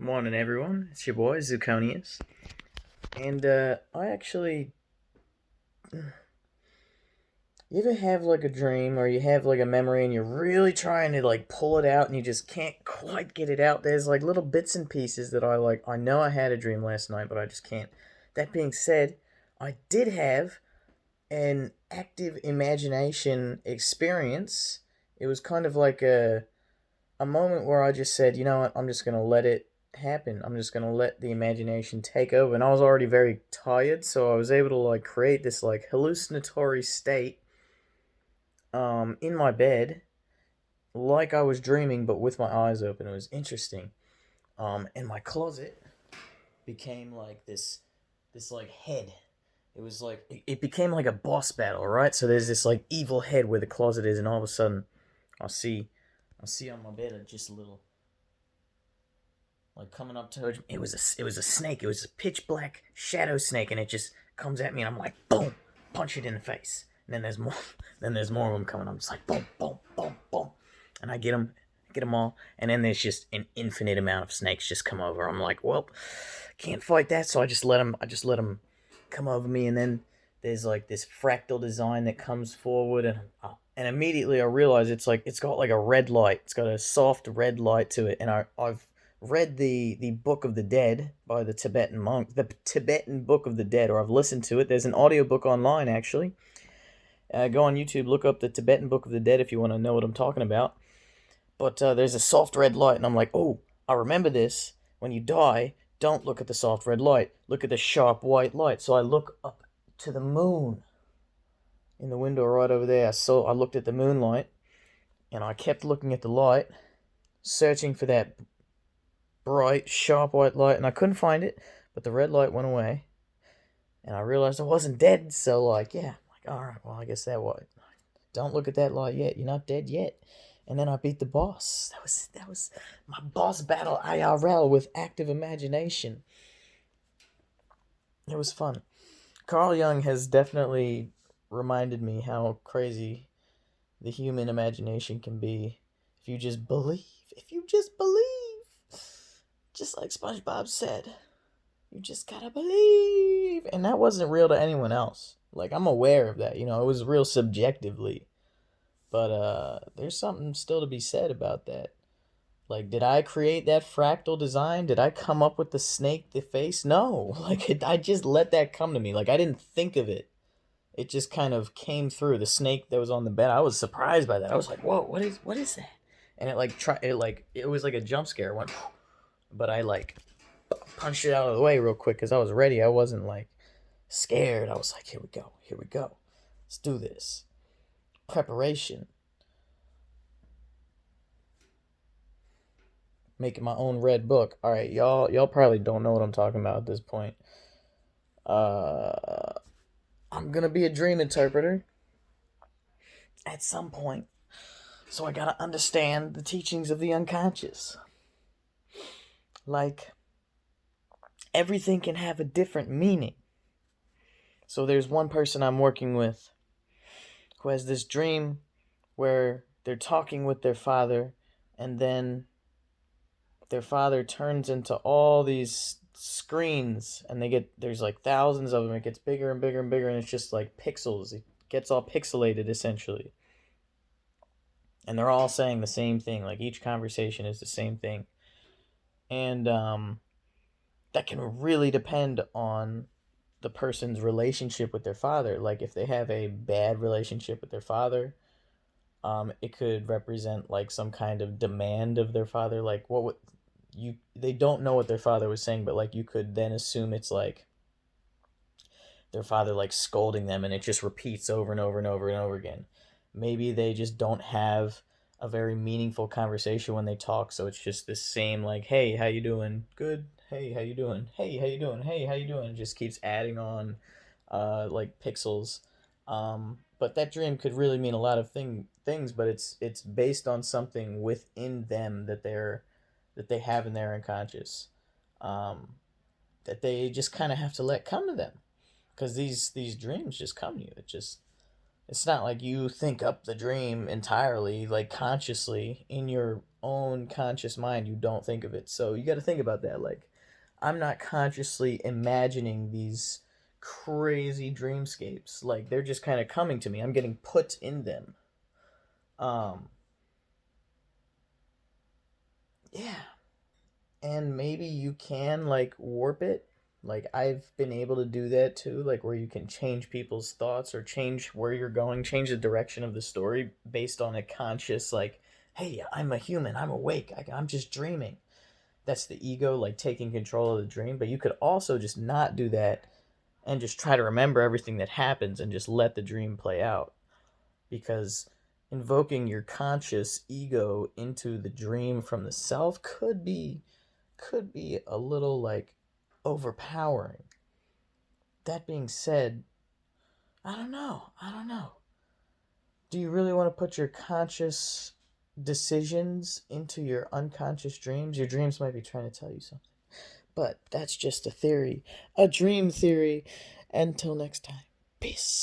Morning, everyone. It's your boy Zuconius, and I actually, you ever have like a dream or you have like a memory and you're really trying to like pull it out and you just can't quite get it out? There's like little bits and pieces that I like. I know I had a dream last night, but I just can't. That being said, I did have an active imagination experience. It was kind of like a moment where I just said, you know what, I'm just gonna let it happen. I'm just gonna let the imagination take over. And I was already very tired, so I was able to like create this like hallucinatory state in my bed, like I was dreaming, but with my eyes open. It was interesting. And my closet became like this like head. It was like it became like a boss battle, right? So there's this like evil head where the closet is, and all of a sudden, I see, I see on my bed just a little like coming up to her. It was a snake. It was a pitch black shadow snake, and it just comes at me, and I'm like, boom, punch it in the face. And then there's more. Then there's more of them coming. I'm just like, boom, boom, boom, boom, and I get them all. And then there's just an infinite amount of snakes just come over. I'm like, well, can't fight that, so I just let them. I just let them come over me, and then there's like this fractal design that comes forward, and immediately I realize it's got like a red light. It's got a soft red light to it, and I've read the Book of the Dead by the Tibetan monk, the Tibetan Book of the Dead, or I've listened to it. There's an audiobook online actually. Go on YouTube, look up the Tibetan Book of the Dead if you want to know what I'm talking about. But there's a soft red light, and I'm like, oh, I remember this. When you die, don't look at the soft red light. Look at the sharp white light. So I look up to the moon in the window right over there. I looked at the moonlight, and I kept looking at the light, searching for that bright, sharp white light, and I couldn't find it, but the red light went away, and I realized I wasn't dead, so, like, yeah, like, alright, well, I guess that was. Don't look at that light yet, you're not dead yet. And then I beat the boss. That was my boss battle IRL with active imagination. It was fun. Carl Jung has definitely reminded me how crazy the human imagination can be if you just believe. If you just believe. Just like SpongeBob said. You just gotta believe. And that wasn't real to anyone else. Like, I'm aware of that. It was real subjectively. But there's something still to be said about that. Like, did I create that fractal design? Did I come up with the snake, the face? No. I just let that come to me. Like, I didn't think of it. It just kind of came through. The snake that was on the bed, I was surprised by that. I was like, whoa, what is that? And it was like a jump scare. It went, but I like punched it out of the way real quick because I was ready. I wasn't like scared. I was like, here we go. Let's do this. Preparation. Making my own red book. All right, y'all probably don't know what I'm talking about at this point. Uh, I'm gonna be a dream interpreter at some point, so I gotta understand the teachings of the unconscious. Like, everything can have a different meaning. So there's one person I'm working with who has this dream where they're talking with their father, and then their father turns into all these screens, and there's like thousands of them. It gets bigger and bigger and bigger, and it's just like pixels. It gets all pixelated essentially, and they're all saying the same thing. Like, each conversation is the same thing, and that can really depend on the person's relationship with their father. Like, if they have a bad relationship with their father, it could represent like some kind of demand of their father. Like, what would you? They don't know what their father was saying, but like, you could then assume it's like their father like scolding them, and it just repeats over and over and over and over again. Maybe they just don't have a very meaningful conversation when they talk, so it's just the same, like, hey, how you doing? Good. Hey, how you doing? Hey, how you doing? Hey, how you doing? It just keeps adding on like pixels. But that dream could really mean a lot of things, but it's based on something within them that they have in their unconscious, um, that they just kind of have to let come to them, because these dreams just come to you. It just It's not like you think up the dream entirely, like consciously, in your own conscious mind. You don't think of it. So you got to think about that. Like, I'm not consciously imagining these crazy dreamscapes. Like, they're just kind of coming to me. I'm getting put in them. Um, yeah. And maybe you can, like, warp it. Like, I've been able to do that too, like, where you can change people's thoughts or change where you're going, change the direction of the story based on a conscious, like, hey, I'm a human, I'm awake, I'm just dreaming. That's the ego, like, taking control of the dream. But you could also just not do that and just try to remember everything that happens and just let the dream play out. Because invoking your conscious ego into the dream from the self could be a little, like, overpowering. That being said, I don't know. I don't know. Do you really want to put your conscious decisions into your unconscious dreams? Your dreams might be trying to tell you something. But that's just a theory, a dream theory. Until next time, peace.